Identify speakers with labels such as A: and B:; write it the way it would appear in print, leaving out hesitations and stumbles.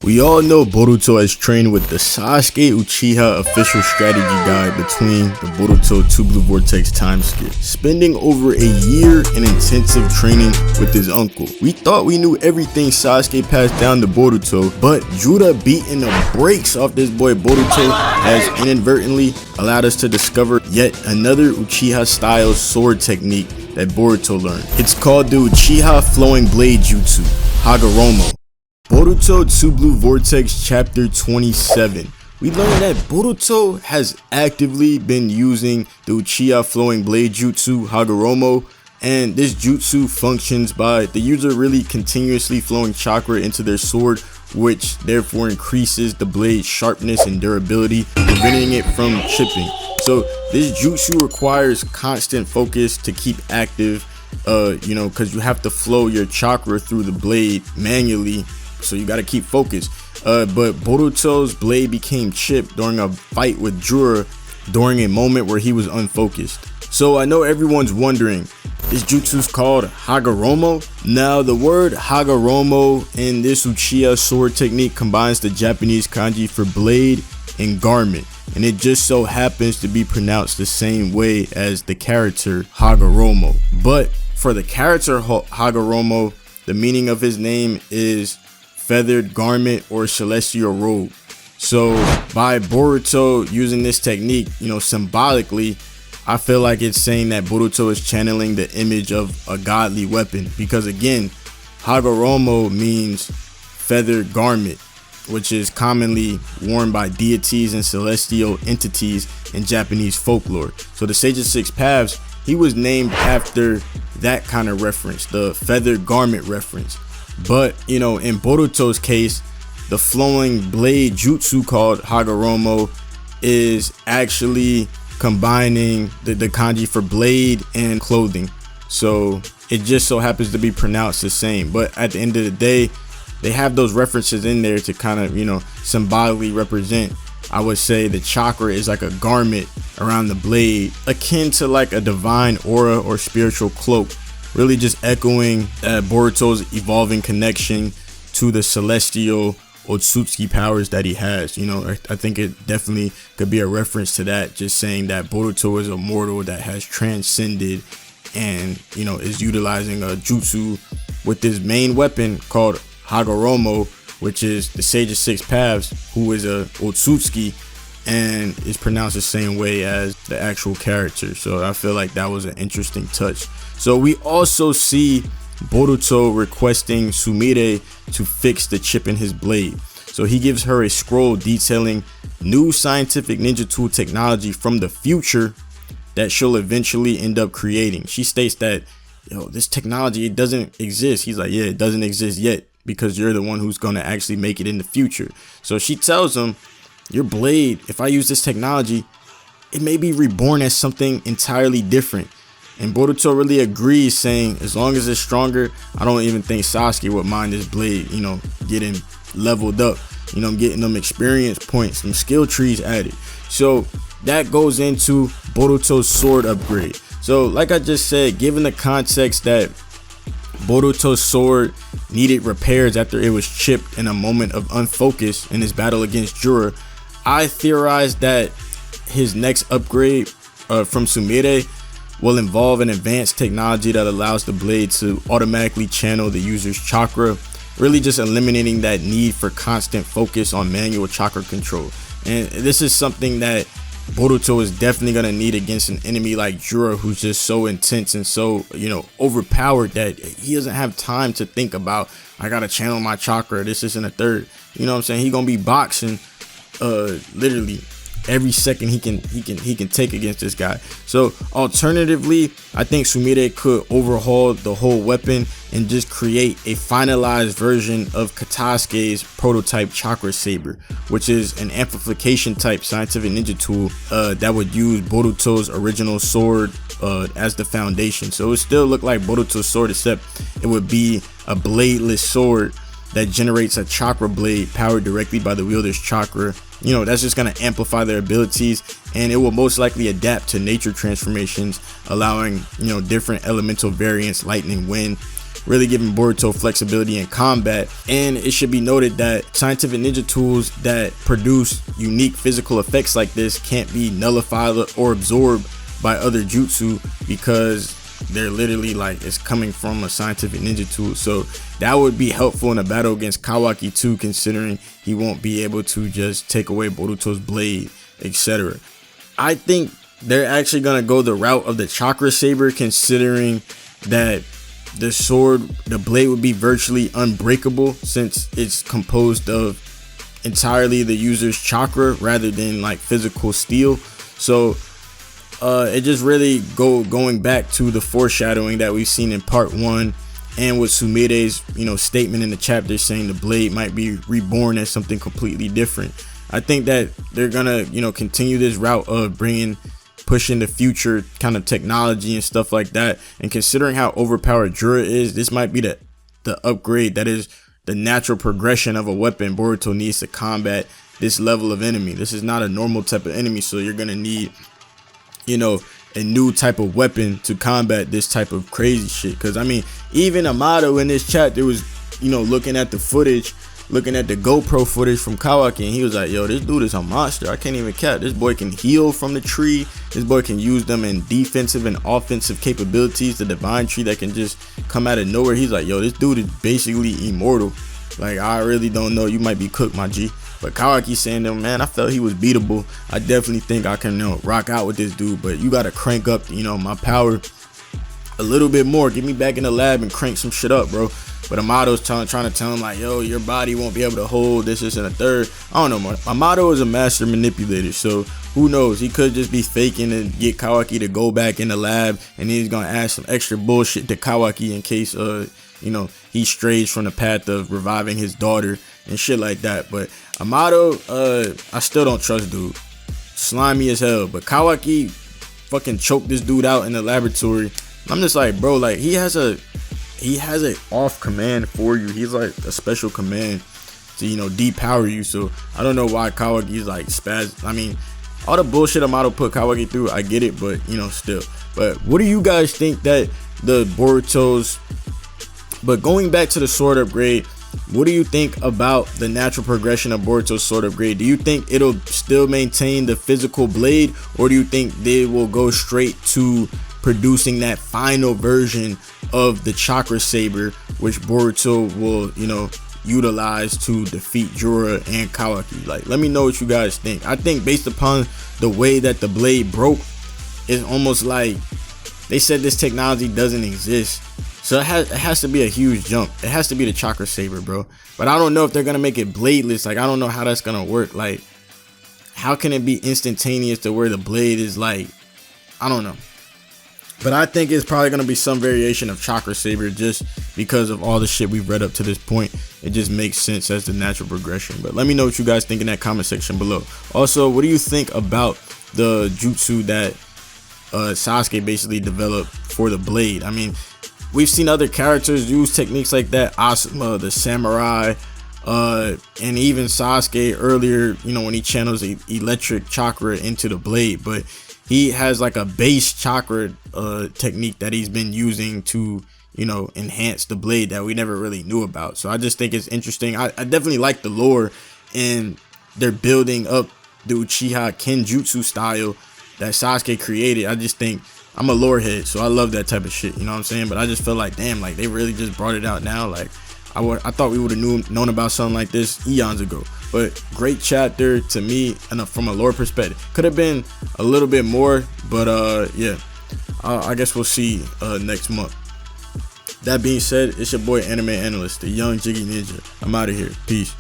A: We all know Boruto has trained with the Sasuke Uchiha official strategy guide between the Boruto 2 Blue Vortex time skip, spending over a year in intensive training with his uncle. We thought we knew everything Sasuke passed down to Boruto, but Jura beating the brakes off this boy Boruto has inadvertently allowed us to discover yet another Uchiha style sword technique that Boruto learned. It's called the Uchiha Flowing Blade Jutsu, Hagoromo. Boruto 2 Blue Vortex Chapter 27. We learned that Boruto has actively been using the Uchiha Flowing Blade Jutsu, Hagoromo, and this jutsu functions by the user really continuously flowing chakra into their sword, which therefore increases the blade's sharpness and durability, preventing it from chipping. So this jutsu requires constant focus to keep active, because you have to flow your chakra through the blade manually. So you got to keep focused. But Boruto's blade became chipped during a fight with Jura during a moment where he was unfocused. So I know everyone's wondering, is jutsu's called Hagoromo? Now the word Hagoromo in this Uchiha sword technique combines the Japanese kanji for blade and garment, and it just so happens to be pronounced the same way as the character Hagoromo. But for the character Hagoromo, the meaning of his name is feathered garment or celestial robe. So by Boruto using this technique, symbolically, I feel like it's saying that Boruto is channeling the image of a godly weapon, because again, Hagoromo means feathered garment, which is commonly worn by deities and celestial entities in Japanese folklore. So the Sage of Six Paths, he was named after that kind of reference, the feathered garment reference. But in Boruto's case, the flowing blade jutsu called Hagoromo is actually combining the kanji for blade and clothing. So it just so happens to be pronounced the same. But at the end of the day, they have those references in there to kind of, symbolically represent, I would say, the chakra is like a garment around the blade, akin to like a divine aura or spiritual cloak. Really just echoing Boruto's evolving connection to the celestial Otsutsuki powers that he has. I think it definitely could be a reference to that, just saying that Boruto is a mortal that has transcended and, is utilizing a jutsu with his main weapon called Hagoromo, which is the Sage of Six Paths, who is a Otsutsuki and is pronounced the same way as the actual character. So I feel like that was an interesting touch. So we also see Boruto requesting Sumire to fix the chip in his blade. So he gives her a scroll detailing new scientific ninja tool technology from the future that she'll eventually end up creating. She states that, this technology, it doesn't exist. He's like, yeah, it doesn't exist yet, because you're the one who's going to actually make it in the future. So she tells him, your blade, if I use this technology, it may be reborn as something entirely different. And Boruto really agrees, saying as long as it's stronger, I don't even think Sasuke would mind this blade, getting leveled up, getting them experience points, some skill trees added. So that goes into Boruto's sword upgrade. So like I just said, given the context that Boruto's sword needed repairs after it was chipped in a moment of unfocus in his battle against Jura, I theorized that his next upgrade from Sumire will involve an advanced technology that allows the blade to automatically channel the user's chakra, really just eliminating that need for constant focus on manual chakra control. And this is something that Boruto is definitely going to need against an enemy like Jura, who's just so intense and so, overpowered that he doesn't have time to think about, I got to channel my chakra, this isn't a third. You know what I'm saying? He going to be boxing literally every second he can take against this guy. So alternatively, I think Sumire could overhaul the whole weapon and just create a finalized version of Katasuke's prototype Chakra Saber, which is an amplification type scientific ninja tool that would use Boruto's original sword as the foundation. So it would still look like Boruto's sword, except it would be a bladeless sword that generates a chakra blade powered directly by the wielder's chakra. That's just going to amplify their abilities, and it will most likely adapt to nature transformations, allowing different elemental variants, lightning, wind, really giving Boruto flexibility in combat. And it should be noted that scientific ninja tools that produce unique physical effects like this can't be nullified or absorbed by other jutsu, because they're literally like, it's coming from a scientific ninja tool. So that would be helpful in a battle against Kawaki too, considering he won't be able to just take away Boruto's blade, etc. I think they're actually gonna go the route of the Chakra Saber, considering that the blade would be virtually unbreakable since it's composed of entirely the user's chakra rather than like physical steel. So it just really going back to the foreshadowing that we've seen in part 1, and with Sumire's statement in the chapter saying the blade might be reborn as something completely different. I think that they're gonna continue this route of pushing the future kind of technology and stuff like that. And considering how overpowered Jura is, this might be the upgrade that is the natural progression of a weapon Boruto needs to combat this level of enemy. This is not a normal type of enemy, so you're gonna need a new type of weapon to combat this type of crazy shit. Because I mean, even Amato in this chapter was looking at the footage, looking at the GoPro footage from Kawaki, and he was like, yo, this dude is a monster. I can't even cap. This boy can heal from the tree. This boy can use them in defensive and offensive capabilities, the divine tree that can just come out of nowhere. He's like, yo, this dude is basically immortal. Like, I really don't know, you might be cooked, my G. But Kawaki saying to him, man, I felt he was beatable. I definitely think I can rock out with this dude, but you gotta crank up my power a little bit more. Get me back in the lab and crank some shit up, bro. But Amato's trying to tell him like, yo, your body won't be able to hold this and a third. I don't know, man. Amato is a master manipulator, so who knows? He could just be faking and get Kawaki to go back in the lab, and he's gonna add some extra bullshit to Kawaki in case he strays from the path of reviving his daughter and shit like that. But Amato, I still don't trust dude. Slimy as hell. But Kawaki fucking choked this dude out in the laboratory. I'm just like, bro, like he has a off command for you. He's like a special command to depower you. So I don't know why Kawaki's like spaz. I mean, all the bullshit Amato put Kawaki through, I get it, but still. But what do you guys think that the Boruto's? But going back to the sword upgrade, what do you think about the natural progression of Boruto's sword upgrade? Do you think it'll still maintain the physical blade, or do you think they will go straight to producing that final version of the Chakra Saber, which Boruto will, utilize to defeat Jura and Kawaki? Like, let me know what you guys think. I think based upon the way that the blade broke, it's almost like they said this technology doesn't exist. So it has to be a huge jump. It has to be the Chakra Saber, bro. But I don't know if they're gonna make it bladeless. Like, I don't know how that's gonna work. Like, how can it be instantaneous to where the blade is like, I don't know. But I think it's probably gonna be some variation of Chakra Saber, just because of all the shit we've read up to this point. It just makes sense as the natural progression. But let me know what you guys think in that comment section below. Also, what do you think about the jutsu that Sasuke basically developed for the blade? I mean, we've seen other characters use techniques like that. Asuma, the samurai, and even Sasuke earlier, when he channels the electric chakra into the blade. But he has like a base chakra technique that he's been using to, enhance the blade that we never really knew about. So I just think it's interesting. I definitely like the lore, and they're building up the Uchiha Kenjutsu style that Sasuke created. I just think, I'm a lore head, so I love that type of shit, you know what I'm saying? But I just feel like, damn, like they really just brought it out now. Like, I thought we would have known about something like this eons ago. But great chapter to me, and from a lore perspective. Could have been a little bit more, but yeah, I guess we'll see next month. That being said, it's your boy Anime Analyst, the young Jiggy Ninja. I'm out of here. Peace.